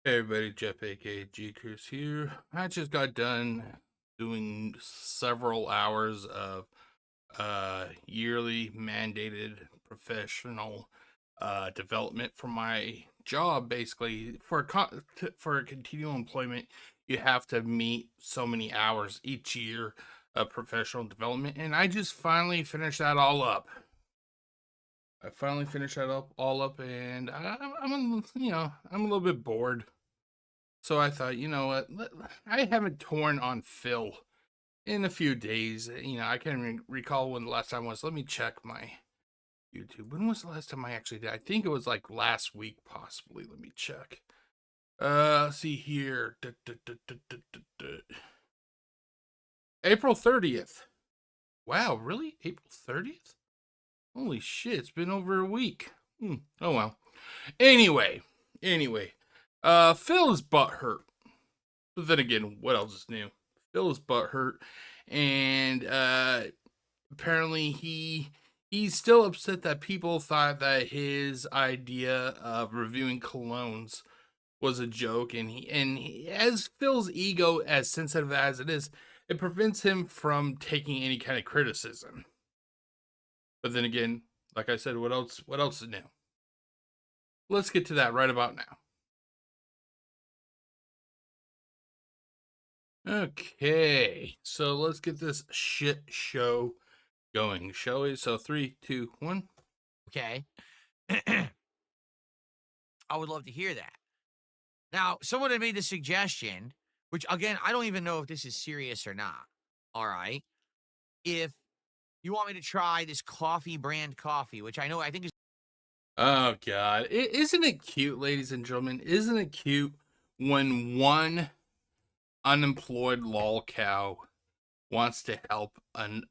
Hey everybody, Jeff aka GCurse here. I just got done doing several hours of yearly mandated professional development for my job. Basically, for continual employment, you have to meet so many hours each year of professional development, and I just finally finished that all up. I finally finished that all up, and I'm I'm a little bit bored. So I thought, you know what? I haven't torn on Phil in a few days. I can't recall when the last time was. Let me check my YouTube. When was the last time I actually did? I think it was like last week, possibly. Let me check. Let's see here. April 30th. Wow, really? April 30th? Holy shit, it's been over a week. Oh well. Anyway. Phil is butthurt. But then again, what else is new? Phil is butthurt, and apparently he's still upset that people thought that his idea of reviewing colognes was a joke, and as Phil's ego, as sensitive as it is, it prevents him from taking any kind of criticism. But then again, like I said, what else is new? Let's get to that right about now. Okay, so let's get this shit show going, shall we? So 3, 2, 1. Okay. I would love to hear that. Now, someone had made the suggestion, which again, I don't even know if this is serious or not. All right. If you want me to try this coffee brand coffee, which I think is. Oh god, isn't it cute, ladies and gentlemen? Isn't it cute when one unemployed lol cow wants to help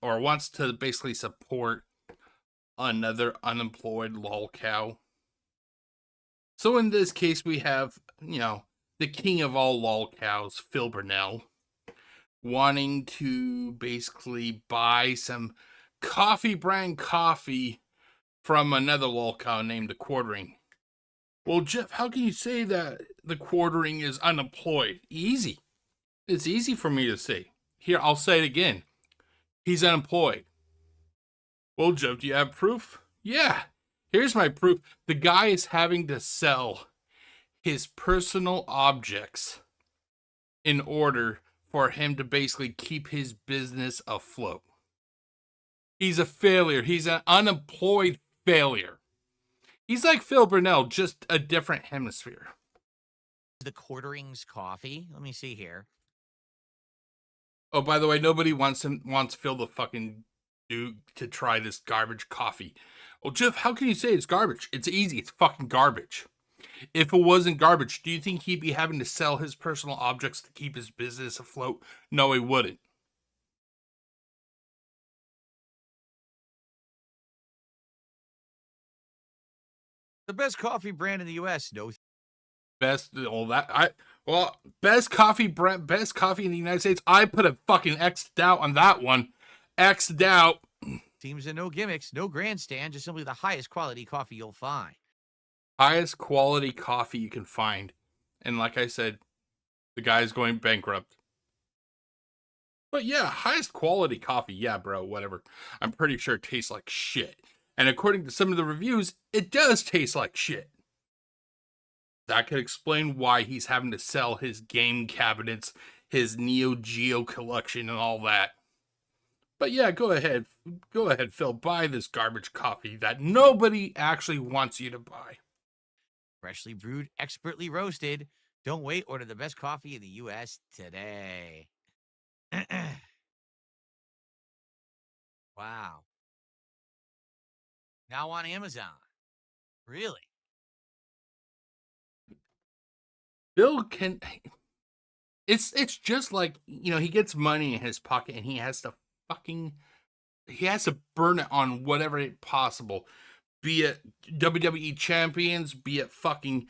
or wants to basically support another unemployed lol cow? So in this case, we have, the king of all lol cows, Phil Burnell, wanting to basically buy some coffee brand coffee from another lol cow named the Quartering. Well, Jeff, how can you say that the Quartering is unemployed? Easy. It's easy for me to say. Here, I'll say it again. He's unemployed. Well, Jeff, do you have proof? Yeah. Here's my proof. The guy is having to sell his personal objects in order for him to basically keep his business afloat. He's a failure. He's an unemployed failure. He's like Phil Burnell, just a different hemisphere. The Quarterings coffee. Let me see here. Oh, by the way, nobody wants Phil to fucking to try this garbage coffee. Well, Jeff, how can you say it's garbage? It's easy. It's fucking garbage. If it wasn't garbage, do you think he'd be having to sell his personal objects to keep his business afloat? No, he wouldn't. The best coffee brand in the U.S. No. Best best coffee in the United States. I put a fucking X'd out on that one. X'd out. Seems no gimmicks, no grandstand, just simply the highest quality coffee you'll find. Highest quality coffee you can find. And like I said, the guy's going bankrupt. But yeah, highest quality coffee. Yeah, bro, whatever. I'm pretty sure it tastes like shit. And according to some of the reviews, it does taste like shit. That could explain why he's having to sell his game cabinets, his Neo Geo collection, and all that. But yeah, go ahead, Phil. Buy this garbage coffee that nobody actually wants you to buy. Freshly brewed, expertly roasted. Don't wait. Order the best coffee in the U.S. today. Wow. Now on Amazon. Really? Phil can. It's just like, he gets money in his pocket and he has to burn it on whatever possible, be it WWE champions, be it fucking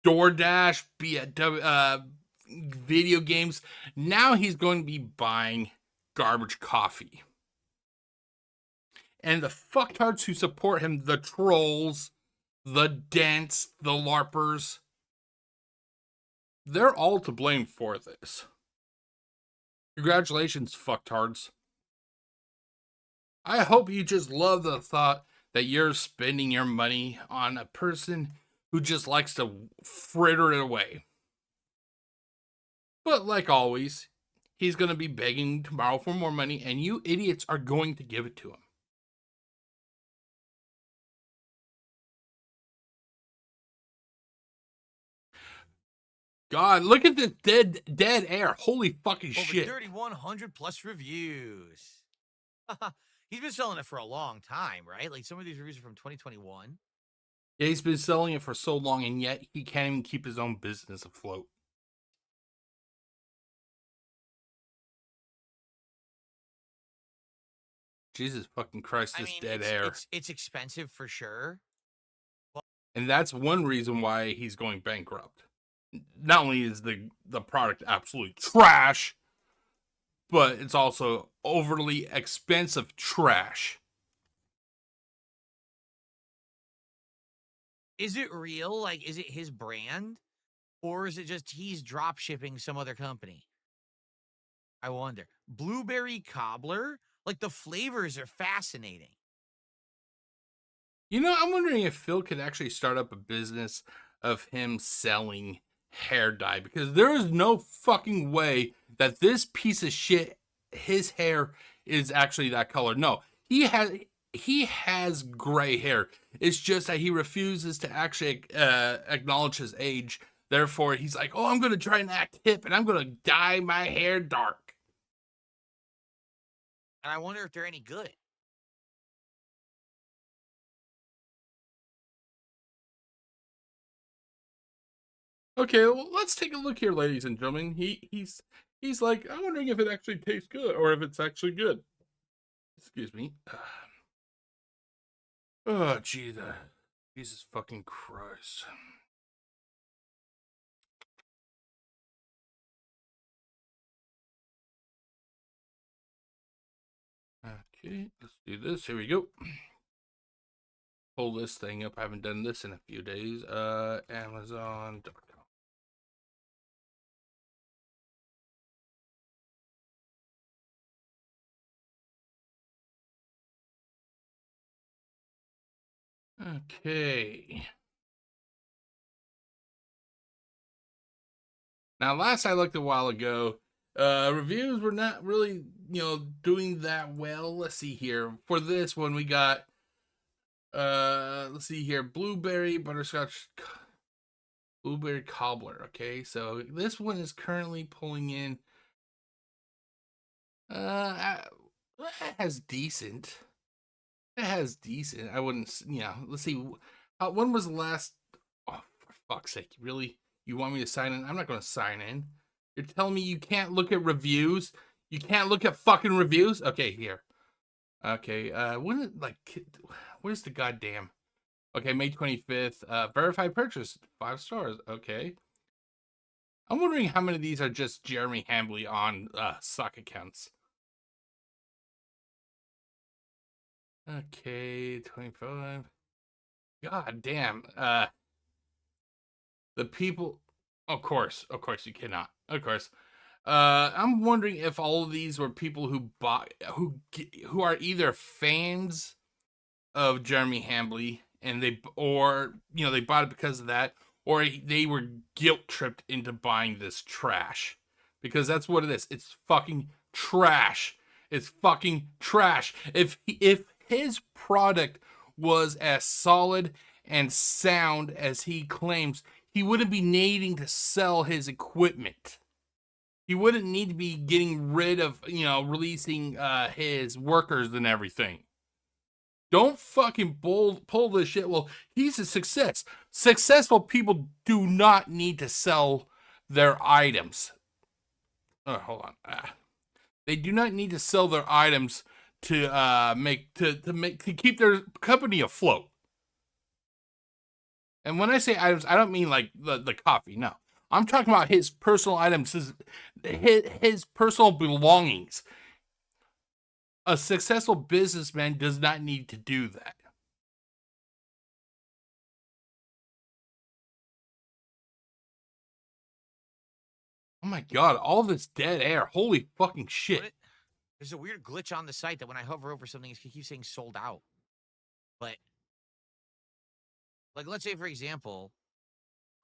DoorDash, be it video games. Now he's going to be buying garbage coffee. And the fucktards who support him, the trolls, the dents, the LARPers, they're all to blame for this. Congratulations, fucktards. I hope you just love the thought that you're spending your money on a person who just likes to fritter it away. But like always, he's going to be begging tomorrow for more money, and you idiots are going to give it to him. God, look at this dead air. Holy fucking shit. Over 3,100 plus reviews. He's been selling it for a long time, right? Like some of these reviews are from 2021. Yeah, he's been selling it for so long, and yet he can't even keep his own business afloat. Jesus fucking Christ, this dead air. It's expensive for sure. And that's one reason why he's going bankrupt. Not only is the product absolute trash, but it's also overly expensive trash. Is it real? Like, is it his brand? Or is it just he's drop shipping some other company? I wonder. Blueberry cobbler? Like, the flavors are fascinating. You know, I'm wondering if Phil could actually start up a business of him selling hair dye, because there is no fucking way that this piece of shit, his hair is actually that color. No, he has gray hair. It's just that he refuses to actually acknowledge his age. Therefore, he's like, oh, I'm going to try and act hip, and I'm going to dye my hair dark. And I wonder if they're any good. Okay, well, let's take a look here, ladies and gentlemen. He's like, I'm wondering if it actually tastes good, or if it's actually good. Excuse me. Oh, Jesus fucking Christ. Okay, let's do this. Here we go. Pull this thing up. I haven't done this in a few days. Amazon.com. Okay. Now, last I looked a while ago, reviews were not really, doing that well. Let's see here. For this one, we got, let's see here, blueberry cobbler. Okay, so this one is currently pulling in, it has decent. It has decent. I wouldn't, let's see. When was the last? Oh, for fuck's sake! Really? You want me to sign in? I'm not going to sign in. You're telling me you can't look at reviews? You can't look at fucking reviews? Okay, here. Okay. Where's the goddamn? Okay, May 25th. Verified purchase, 5 stars. Okay. I'm wondering how many of these are just Jeremy Hambley on sock accounts. Okay, 25. God damn. The people. Of course you cannot. Of course. I'm wondering if all of these were people who are either fans of Jeremy Hambley and they bought it because of that, or they were guilt tripped into buying this trash, because that's what it is. It's fucking trash. It's fucking trash. If his product was as solid and sound as he claims, he wouldn't be needing to sell his equipment. He wouldn't need to be getting rid of, releasing his workers and everything. Don't fucking pull this shit. Well, he's a success. Successful people do not need to sell their items. Oh, hold on. They do not need to sell their items to keep their company afloat. And when I say items, I don't mean like the coffee. No, I'm talking about his personal items, his personal belongings. A successful businessman does not need to do that. Oh my god, all this dead air. Holy fucking shit. There's a weird glitch on the site that when I hover over something, it keeps saying sold out. But, like, let's say, for example,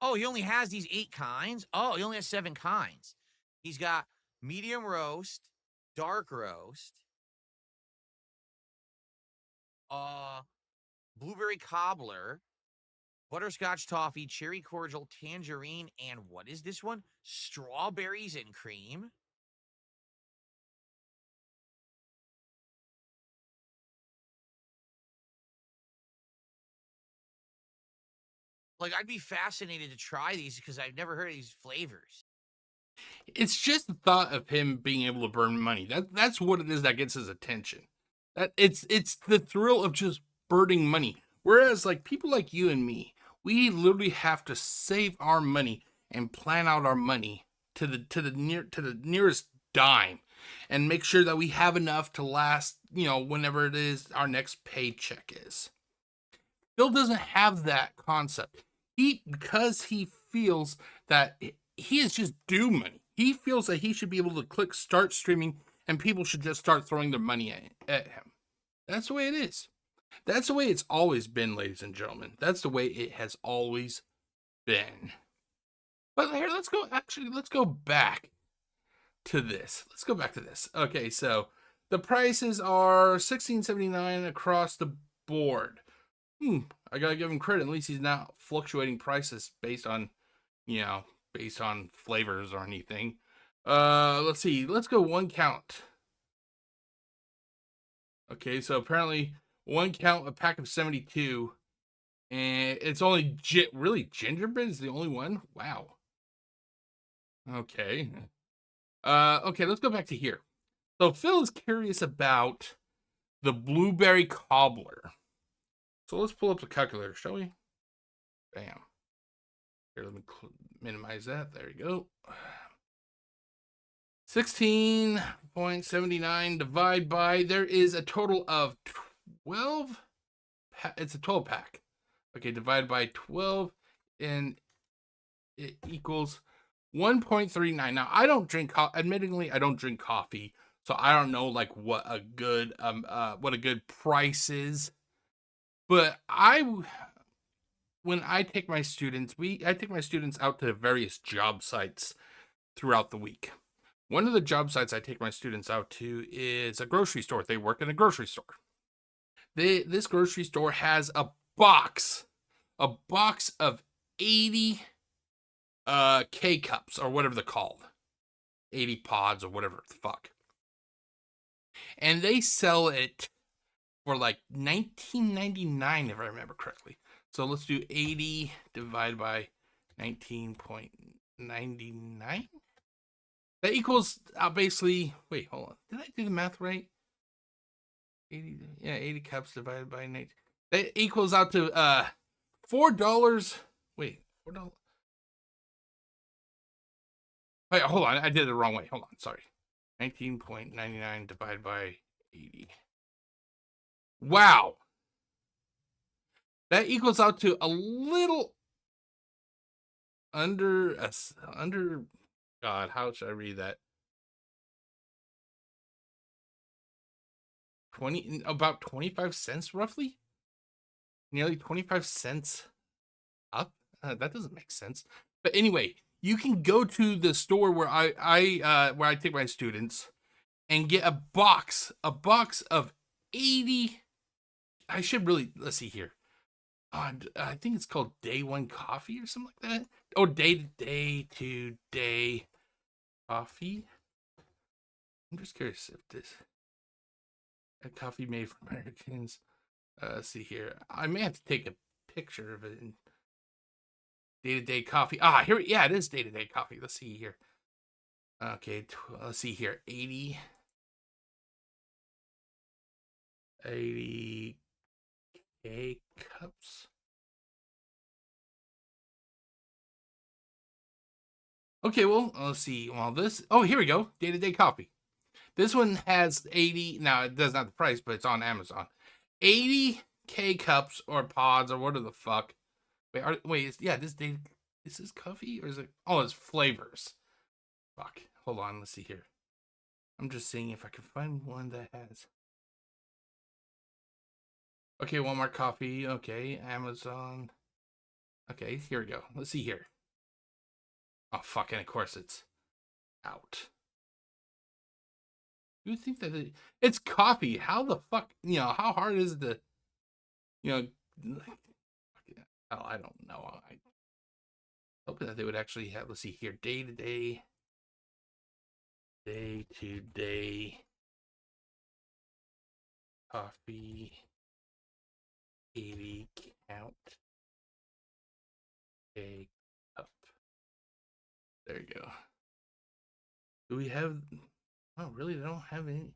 oh, he only has these 8 kinds? Oh, he only has 7 kinds. He's got medium roast, dark roast, blueberry cobbler, butterscotch toffee, cherry cordial, tangerine, and what is this one? Strawberries and cream? Like, I'd be fascinated to try these because I've never heard of these flavors. It's just the thought of him being able to burn money. That's what it is that gets his attention. That it's the thrill of just burning money. Whereas like people like you and me, we literally have to save our money and plan out our money to the nearest dime and make sure that we have enough to last, whenever it is our next paycheck is. Bill doesn't have that concept. Because he feels that he is just due money. He feels that he should be able to click start streaming and people should just start throwing their money at him. That's the way it is. That's the way it's always been, ladies and gentlemen. That's the way it has always been. But here, let's go back to this. Let's go back to this. Okay, so the prices are $16.79 across the board. I gotta give him credit. At least he's not fluctuating prices based on flavors or anything. Let's see. Let's go one count. Okay, so apparently one count, a pack of 72, and it's only really gingerbread is the only one. Wow. Okay. Okay, let's go back to here. So Phil is curious about the blueberry cobbler. So let's pull up the calculator, shall we? Bam. Here, let me minimize that. There you go. 16.79 divide by, there is a total of 12. It's a 12 pack. Okay, divided by 12, and it equals 1.39. Now, I don't drink admittingly, I don't drink coffee, so I don't know like what a good price is. But when I take my students, I take my students out to various job sites throughout the week. One of the job sites I take my students out to is a grocery store. They work in a grocery store. This grocery store has a box of 80 K cups or whatever they're called, 80 pods or whatever the fuck, and they sell it for like $19.99 if I remember correctly. So let's do 80 divided by 19.99. That equals basically. Wait, hold on. Did I do the math right? 80 cups divided by 19. That equals out to $4. Wait, $4. Wait, hold on. I did it the wrong way. Hold on. Sorry. 19.99 divided by 80. Wow. That equals out to a little under God, how should I read that? About 25 cents roughly? Nearly 25 cents up? That doesn't make sense. But anyway, you can go to the store where I take my students and get a box of 80. I should really, let's see here. I think it's called Day One Coffee or something like that. Or Day to Day Coffee. I'm just curious if this a coffee made for Americans. Let's see here. I may have to take a picture of it. In Day to Day Coffee. Here. Yeah, it is Day to Day Coffee. Let's see here. Okay, let's see here. 80 K cups. Okay, well, let's see. Well, here we go. Day to Day Coffee. This one has 80. Now, it doesn't have the price, but it's on Amazon. 80 K cups or pods or whatever the fuck. This is coffee or is it? Oh, it's flavors. Fuck. Hold on. Let's see here. I'm just seeing if I can find one that has. Okay, Walmart coffee. Okay, Amazon. Okay, here we go. Let's see here. Oh, fuck. And of course it's out. You would think that it's coffee. How the fuck, how hard is it to, hell, I don't know. I hope that they would actually have, let's see here, day to day coffee 80 count a cup. There you go. Do we have, oh, really? They don't have any.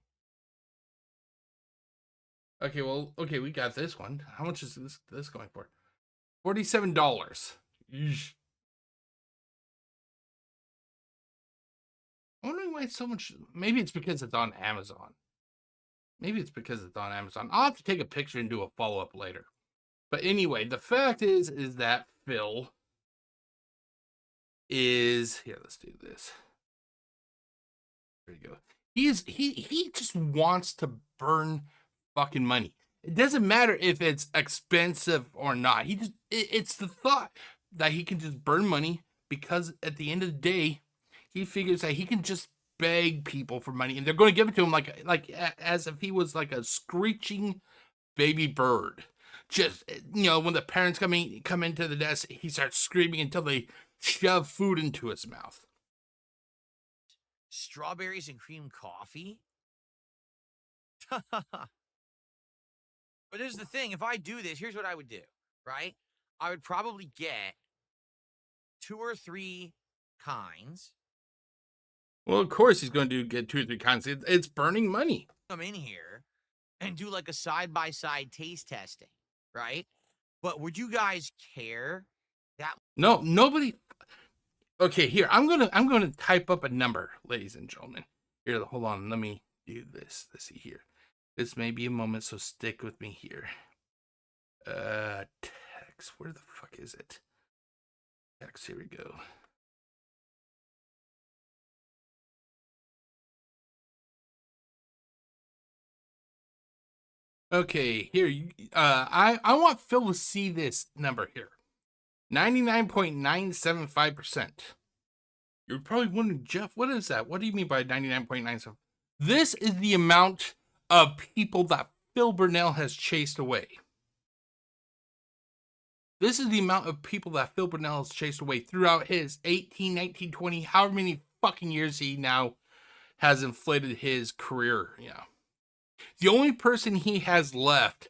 Okay, well, okay, we got this one. How much is this going for? $47. Eesh. I'm wondering why it's so much. Maybe it's because it's on Amazon. Maybe it's because it's on Amazon. I'll have to take a picture and do a follow-up later. But anyway, the fact is that Phil is here. Let's do this. There you go. He just wants to burn fucking money. It doesn't matter if it's expensive or not. It's the thought that he can just burn money because at the end of the day, he figures that he can just beg people for money and they're going to give it to him like as if he was like a screeching baby bird. Just, when the parents come into the desk, he starts screaming until they shove food into his mouth. Strawberries and cream coffee? But here's the thing. If I do this, here's what I would do, right? I would probably get 2 or 3 kinds. Well, of course he's going to get 2 or 3 kinds. It's burning money. Come in here and do like a side-by-side taste testing, right? But would you guys care that? No, nobody. Okay, here, I'm gonna type up a number, ladies and gentlemen. Here, hold on, let me do this. Let's see here. This may be a moment, so stick with me here. Text. Where the fuck is it? Text. Here we go. Okay, here. I want Phil to see this number here. 99.975%. You're probably wondering, Jeff, what is that? What do you mean by 99.97? This is the amount of people that Phil Burnell has chased away. This is the amount of people that Phil Burnell has chased away throughout his 18, 19, 20, however many fucking years he now has inflated his career. The only person he has left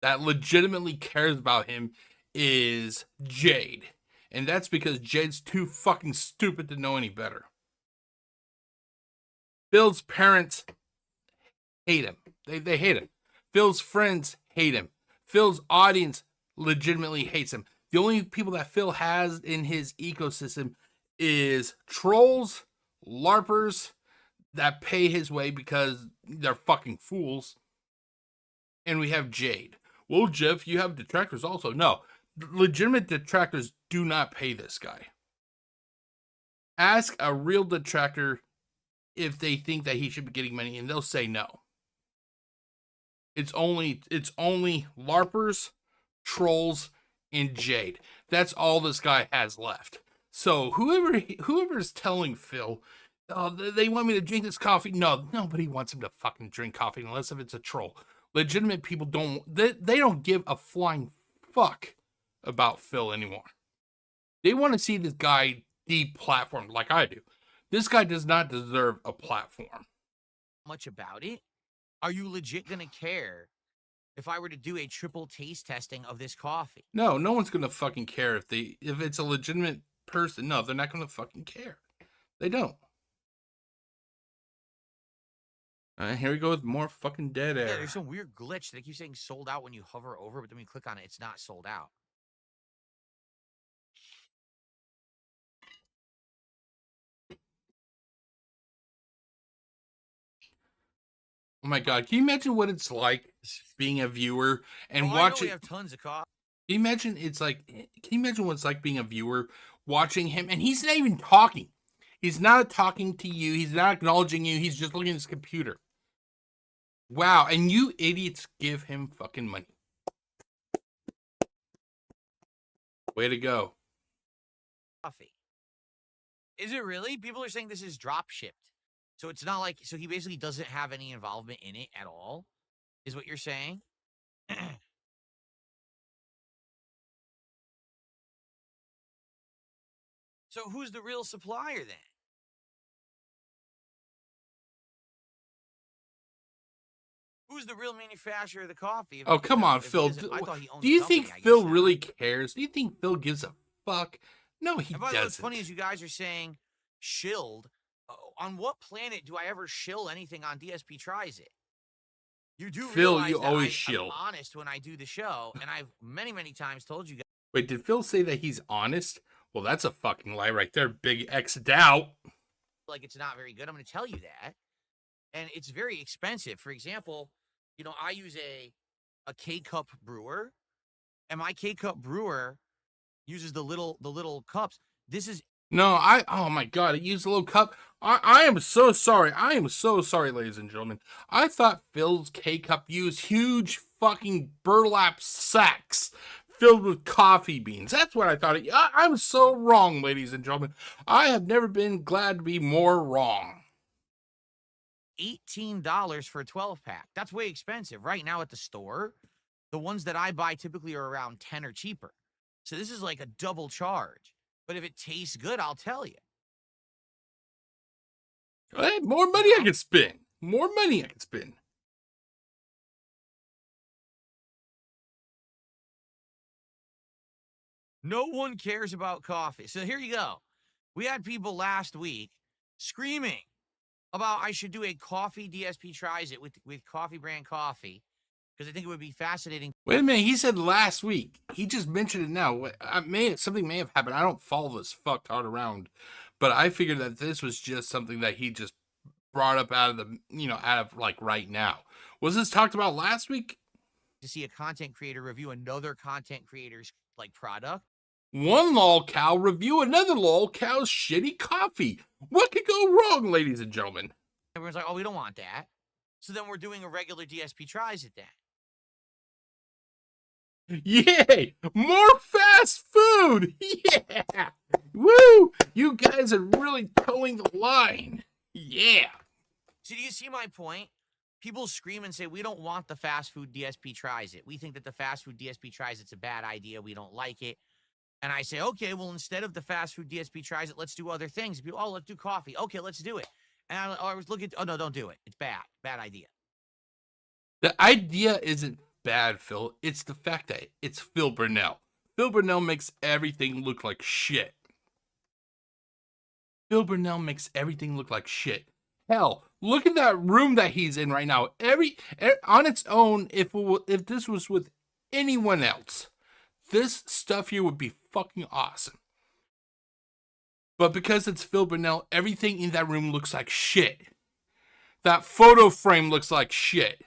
that legitimately cares about him is Jade. And that's because Jade's too fucking stupid to know any better. Phil's parents hate him. They hate him. Phil's friends hate him. Phil's audience legitimately hates him. The only people that Phil has in his ecosystem is trolls, LARPers that pay his way because they're fucking fools. And we have Jade. Well, Jeff, you have detractors also. No, legitimate detractors do not pay this guy. Ask a real detractor if they think that he should be getting money, and they'll say no. It's only LARPers, trolls, and Jade. That's all this guy has left. So whoever's telling Phil, oh, they want me to drink this coffee. No, nobody wants him to fucking drink coffee unless if it's a troll. Legitimate people they don't give a flying fuck about Phil anymore. They want to see this guy deplatformed like I do. This guy does not deserve a platform. Much about it? Are you legit gonna care if I were to do a triple taste testing of this coffee? No one's gonna fucking care if it's a legitimate person. No, they're not gonna fucking care. They don't. Here we go with more fucking dead air. Yeah, there's some weird glitch that keeps saying sold out when you hover over, but then when you click on it, it's not sold out. Oh my god, can you imagine what it's like being a viewer and watching? We have tons of coffee. Can you imagine what it's like being a viewer watching him and he's not even talking. He's not talking to you. He's not acknowledging you. He's just looking at his computer. Wow, and you idiots give him fucking money. Way to go. Coffee. Is it really? People are saying this is drop shipped. So it's not like, so he basically doesn't have any involvement in it at all, is what you're saying? So who's the real supplier then? Who's the real manufacturer of the coffee? Oh, come on, Phil. I thought he owned Do you the think company, Phil really cares? Do you think Phil gives a fuck? No, he and by the way, doesn't. what's funny is you guys are saying shilled. On what planet do I ever shill anything on DSP Tries It? You do Phil, realize you that always I'm shill. honest when I do the show, and I've many, many times told you guys. Wait, did Phil say that he's honest? Well, that's a fucking lie right there. Big X'd out. Like it's not very good. I'm going to tell you that. And it's very expensive. For example, you know, I use a K-cup brewer, and my K-cup brewer uses the little cups. This is No, oh my god, it used a little cup. I am so sorry. I am so sorry, ladies and gentlemen. I thought Phil's K-cup used huge fucking burlap sacks filled with coffee beans. That's what I thought. I'm so wrong, ladies and gentlemen. I have never been glad to be more wrong. $18 for a 12-pack. That's way expensive. Right now at the store, the ones that I buy typically are around 10 or cheaper. So this is like a double charge. But if it tastes good, I'll tell you. Hey, more money I can spend. More money I can spend. No one cares about coffee. So here you go. We had people last week screaming about I should do a coffee DSP Tries It with coffee brand coffee because I think it would be fascinating. Wait a minute, he said last week. He just mentioned it now. Something may have happened. I don't follow this fucktard around, but I figured that this was just something that he just brought up out of like right now. Was this talked about last week? To see a content creator review another content creator's like product. One lol cow review another lol cow's shitty coffee. What could go wrong, ladies and gentlemen? Everyone's like, oh, we don't want that. So then we're doing a regular DSP Tries It then. Yay! More fast food! Yeah! Woo! You guys are really towing the line. Yeah! So do you see my point? People scream and say, we don't want the fast food DSP Tries It. We think that the fast food DSP Tries It's a bad idea. We don't like it. And I say, okay, well, instead of the fast food DSP Tries It, let's do other things. People, oh, let's do coffee. Okay, let's do it. And I was looking, oh, no, don't do it. It's bad. Bad idea. The idea isn't bad, Phil. It's the fact that it's Phil Burnell. Phil Burnell makes everything look like shit. Phil Burnell makes everything look like shit. Hell, look at that room that he's in right now. On its own, if this was with anyone else, this stuff here would be fucking awesome. But because it's Phil Burnell, everything in that room looks like shit. That photo frame looks like shit.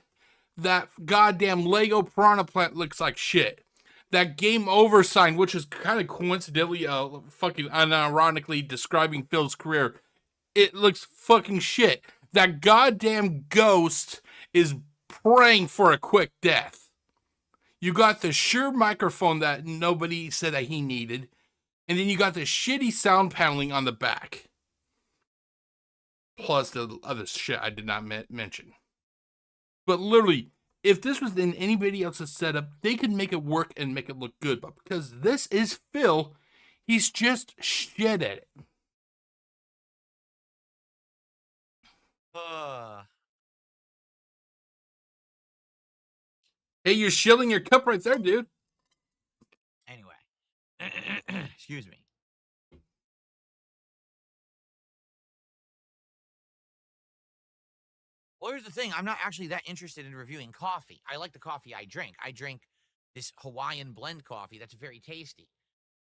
That goddamn Lego Piranha Plant looks like shit. That game over sign, which is kind of coincidentally, fucking unironically describing Phil's career, it looks fucking shit. That goddamn ghost is praying for a quick death. You got the Shure microphone that nobody said that he needed. And then you got the shitty sound paneling on the back. Plus the other shit I did not mention. But literally, if this was in anybody else's setup, they could make it work and make it look good. But because this is Phil, he's just shit at it. Hey, you're shilling your cup right there, dude. Anyway, excuse me. Well, here's the thing. I'm not actually that interested in reviewing coffee. I like the coffee I drink. I drink this Hawaiian blend coffee that's very tasty.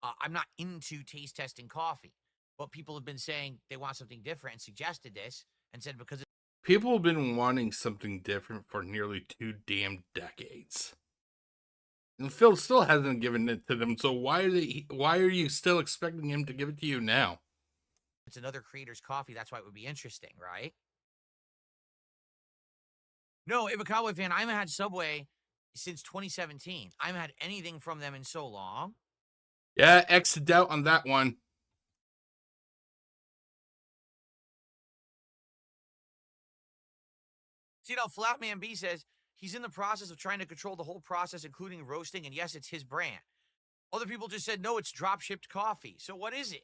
I'm not into taste testing coffee, but people have been saying they want something different and suggested this and said because people have been wanting something different for nearly 2 damn decades. And Phil still hasn't given it to them, so why are you still expecting him to give it to you now? It's another creator's coffee. That's why it would be interesting, right? No, if a Cowboy fan, I haven't had Subway since 2017. I haven't had anything from them in so long. Yeah, X'd out on that one. See, Flatman B says he's in the process of trying to control the whole process, including roasting, and yes, it's his brand. Other people just said, no, it's drop-shipped coffee. So what is it?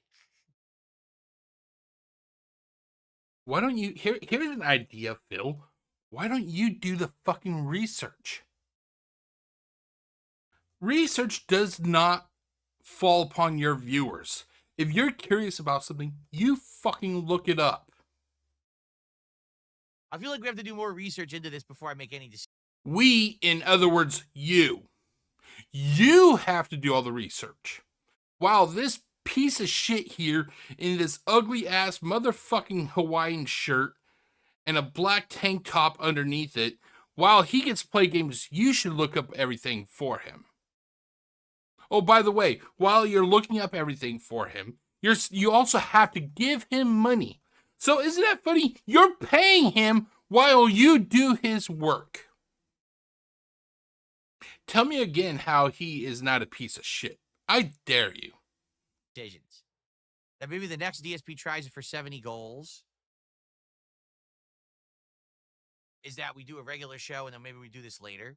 Why don't you, here's an idea, Phil. Why don't you do the fucking research? Research does not fall upon your viewers. If you're curious about something, you fucking look it up. I feel like we have to do more research into this before I make any decisions. We, in other words, you. You have to do all the research. While this piece of shit here in this ugly ass motherfucking Hawaiian shirt and a black tank top underneath it, while he gets to play games, you should look up everything for him. Oh, by the way, while you're looking up everything for him, you also have to give him money. So isn't that funny? You're paying him while you do his work. Tell me again how he is not a piece of shit. I dare you. Decisions. That maybe the next DSP tries it for 70 goals. Is that we do a regular show and then maybe we do this later?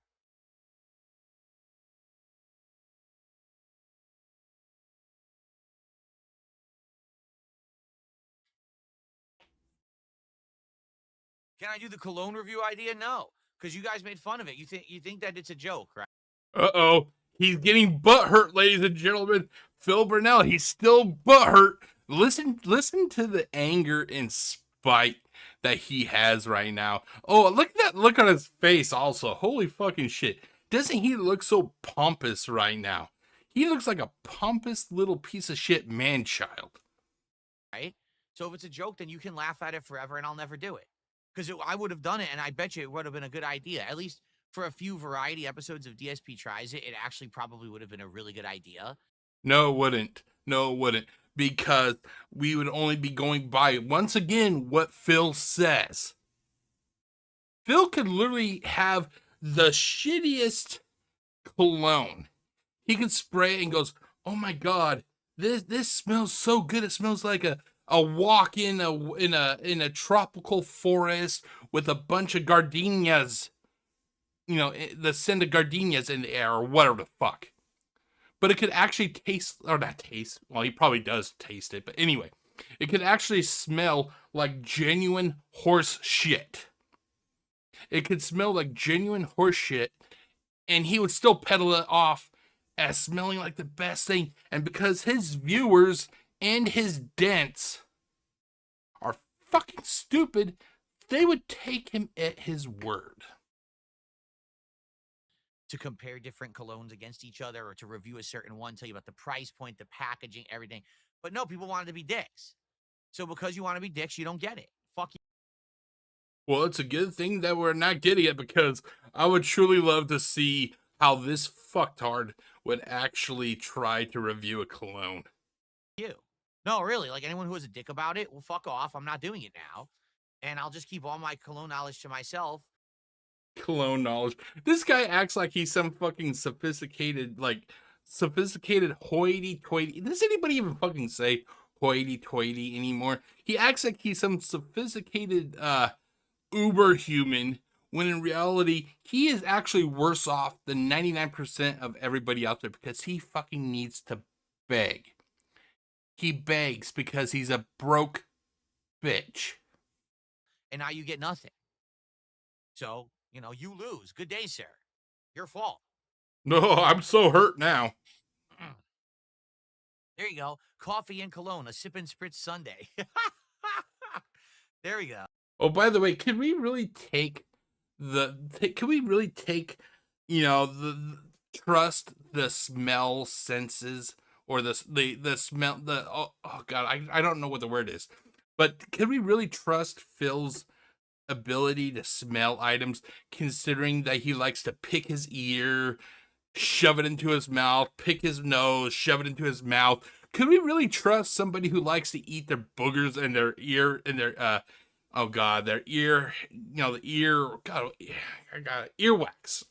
Can I do the Cologne review idea? No, because you guys made fun of it. You think that it's a joke, right? Uh-oh. He's getting butthurt, ladies and gentlemen. Phil Burnell, he's still butthurt. Listen to the anger and spite that he has right now. Oh, look at that look on his face also. Holy fucking shit. Doesn't he look so pompous right now? He looks like a pompous little piece of shit man-child. Right? So if it's a joke, then you can laugh at it forever and I'll never do it. Because I would have done it and I bet you it would have been a good idea. At least for a few variety episodes of DSP Tries It, it actually probably would have been a really good idea. No, it wouldn't. No, it wouldn't. Because we would only be going by, once again, what Phil says. Phil could literally have the shittiest cologne. He could spray it and goes, oh my god, this smells so good. It smells like a walk in a tropical forest with a bunch of gardenias. You know, the scent of gardenias in the air or whatever the fuck. But it could actually taste, or not taste, well, he probably does taste it, but anyway, it could actually smell like genuine horse shit. It could smell like genuine horse shit, and he would still peddle it off as smelling like the best thing. And because his viewers and his dents are fucking stupid, they would take him at his word. To compare different colognes against each other or to review a certain one, tell you about the price point, the packaging, everything. But no, people wanted to be dicks. So because you want to be dicks, you don't get it. Fuck you. Well, it's a good thing that we're not getting it, because I would truly love to see how this fucktard would actually try to review a cologne. You. No, really, like anyone who is a dick about it, well, fuck off. I'm not doing it now. And I'll just keep all my cologne knowledge to myself. Cologne knowledge. This guy acts like he's some fucking sophisticated hoity-toity. Does anybody even fucking say hoity-toity anymore? He acts like he's some sophisticated uber human, when in reality he is actually worse off than 99% of everybody out there, because he fucking needs to beg. He begs because he's a broke bitch. And now you get nothing. So, you know, you lose. Good day, sir. Your fault. No, I'm so hurt now. There you go. Coffee and cologne, a sip and spritz Sunday. There we go. Oh, by the way, can we really take, you know, trust the smell senses, or the smell, oh god, I don't know what the word is, but can we really trust Phil's ability to smell items, considering that he likes to pick his ear, shove it into his mouth, pick his nose, shove it into his mouth, Could we really trust somebody who likes to eat their boogers and their ear and their oh god, their ear, the ear, god, I got earwax.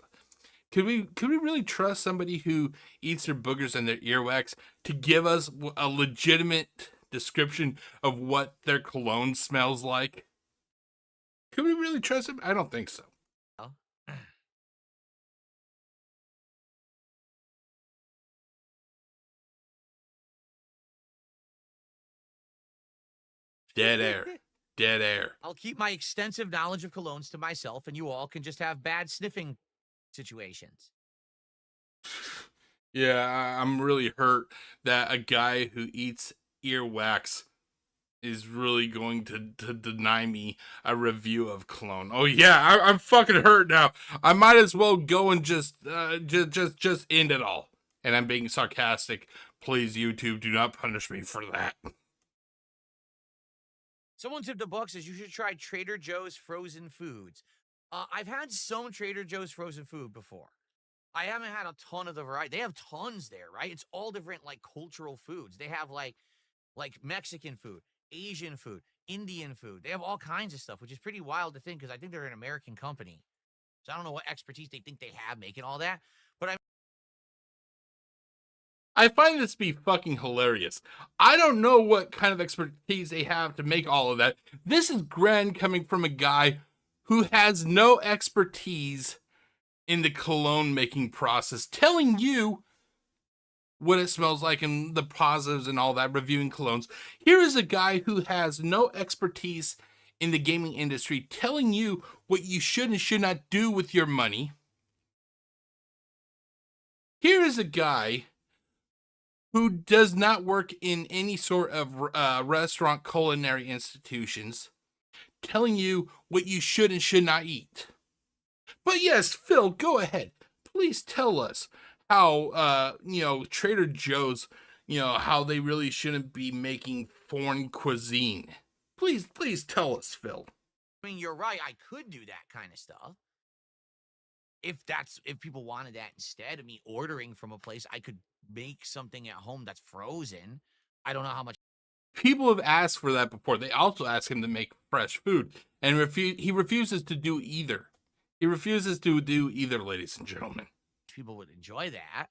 Could we really trust somebody who eats their boogers and their earwax to give us a legitimate description of what their cologne smells like? Could we really trust them? I don't think so. Oh. Dead air. Dead air. I'll keep my extensive knowledge of colognes to myself, and you all can just have bad sniffing situations. Yeah, I'm really hurt that a guy who eats earwax is really going to deny me a review of cologne. Oh yeah, I'm fucking hurt now. I might as well go and just end it all. And I'm being sarcastic. Please, YouTube, do not punish me for that. Someone tipped a buck, says you should try Trader Joe's frozen foods. I've had some Trader Joe's frozen food before. I haven't had a ton of the variety. They have tons there, right? It's all different like cultural foods. They have like Mexican food, Asian food, Indian food. They have all kinds of stuff, which is pretty wild to think because I think they're an American company. So I don't know what expertise they think they have making all that. But I find this to be fucking hilarious. I don't know what kind of expertise they have to make all of that. This is grand coming from a guy who has no expertise in the cologne making process, telling you what it smells like and the positives and all that, reviewing colognes. Here is a guy who has no expertise in the gaming industry telling you what you should and should not do with your money. Here is a guy who does not work in any sort of restaurant culinary institutions telling you what you should and should not eat. But yes, Phil, go ahead. Please tell us how, Trader Joe's, how they really shouldn't be making foreign cuisine. Please tell us, Phil. I mean, you're right. I could do that kind of stuff. If people wanted that instead of me ordering from a place, I could make something at home that's frozen. I don't know how much. People have asked for that before. They also ask him to make fresh food, and he refuses to do either. He refuses to do either, ladies and gentlemen. People would enjoy that.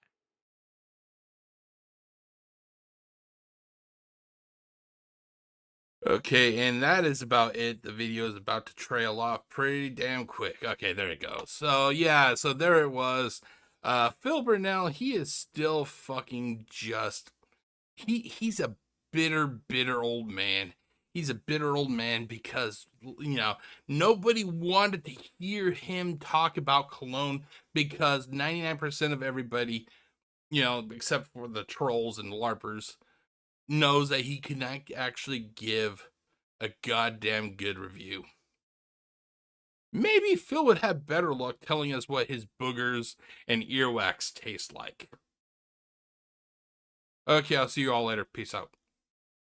Okay, and that is about it. The video is about to trail off pretty damn quick. Okay, there it goes. So, yeah, so there it was. Phil Burnell, he is still fucking just... He's a bitter old man. He's a bitter old man because, nobody wanted to hear him talk about cologne because 99% of everybody, except for the trolls and the LARPers, knows that he cannot actually give a goddamn good review. Maybe Phil would have better luck telling us what his boogers and earwax taste like. Okay, I'll see you all later. Peace out.